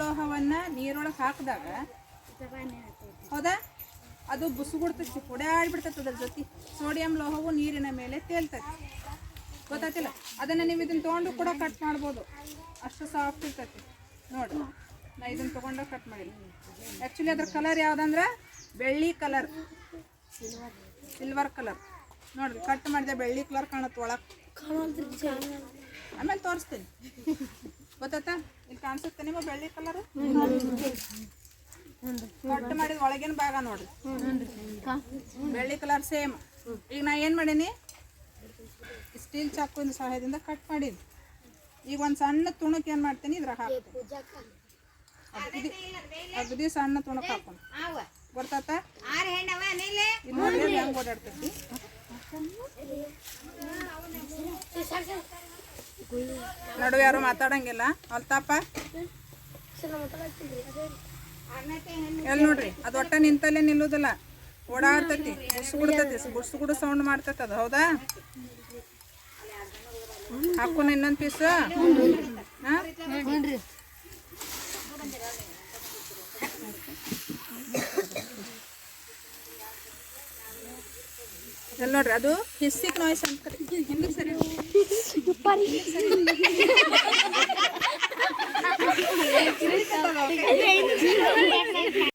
ಲೋಹವನ್ನು ನೀರೊಳಗೆ ಹಾಕಿದಾಗ ಹೌದಾ ಅದು ಬುಸುಗುಡ್ತೈತಿ, ಹೊಡೆಯಾಡ್ಬಿಡ್ತೈತೆ ಅದ್ರ ಜೊತೆ. ಸೋಡಿಯಂ ಲೋಹವು ನೀರಿನ ಮೇಲೆ ತೇಲ್ತೈತಿ, ಗೊತ್ತಾಯ್ತಿಲ್ಲ? ಅದನ್ನು ನೀವು ಇದನ್ನು ತೊಗೊಂಡು ಕೂಡ ಕಟ್ ಮಾಡ್ಬೋದು, ಅಷ್ಟು ಸಾಫ್ಟ್ ಇರ್ತೈತಿ ನೋಡಿ. ನಾ ಇದನ್ನು ತೊಗೊಂಡು ಕಟ್ ಮಾಡಿಲ್ಲ. ಆ್ಯಕ್ಚುಲಿ ಅದ್ರ ಕಲರ್ ಯಾವುದಂದ್ರೆ ಬೆಳ್ಳಿ ಕಲರ್, ಸಿಲ್ವರ್ ಕಲರ್. ನೋಡ್ರಿ ಕಟ್ ಮಾಡಿದೆ ಬೆಳ್ಳಿ ಕಲರ್ ಕಾಣುತ್ತೆ ಒಳಗೆ. ಆಮೇಲೆ ತೋರಿಸ್ತೀನಿ, ಗೊತ್ತಾಯ್ತಾ? ಇಲ್ಲಿ ಕಾಣಿಸುತ್ತೆ ನಿಮ್ಮ ಬೆಳ್ಳಿ ಕಲರ್. ಕಟ್ ಮಾಡಿದ ಒಳಗಿನ ಭಾಗ ನೋಡ್ರಿ ಬೆಳ್ಳಿ ಕಲರ್ ಸೇಮ್. ಈಗ ನಾ ಏನು ಮಾಡೀನಿ, ಸ್ಟೀಲ್ ಚಾಕುವಿನ ಸಹಾಯದಿಂದ ಕಟ್ ಮಾಡೀನಿ. ಈಗ ಒಂದು ಸಣ್ಣ ತುಣುಕ್ ಏನು ಮಾಡ್ತೀನಿ, ಇದ್ರಾಗ ಹಾಕ್ತೀನಿ. ಅಗದಿ ಸಣ್ಣ ತುಣುಕ್ ಹಾಕೊಂಡು ಗೊತ್ತಾತ? ಇದು ನೋಡ್ರಿ ಹೆಂಗೆ ಓಡಾಡ್ತೈತಿ. ನಡುವೆ ಯಾರು ಮಾತಾಡಂಗಿಲ್ಲ ಅಲ್ತಾಪ. ಎಲ್ಲಿ ನೋಡ್ರಿ ಅದು ಒಟ್ಟ ನಿಂತಲ್ಲೇ ನಿಲ್ಲುದಿಲ್ಲ, ಓಡಾಡ್ತೈತಿ, ಗುಡ್ಸುಗುಡ್ತೈತಿ, ಗುಡ್ಸುಗುಡು ಸೌಂಡ್ ಮಾಡ್ತೈತಿ ಅದು. ಹೌದಾ? ಹಾಕೋಣ ಇನ್ನೊಂದು ಪೀಸ್. ಎಲ್ಲಿ ನೋಡ್ರಿ ಅದು ಹಿಸ್ಸಿಕ್ ನಾಯ್ಸ್ ಅಂತ ಹಿಂದಕ್ಕೆ ಸರಿ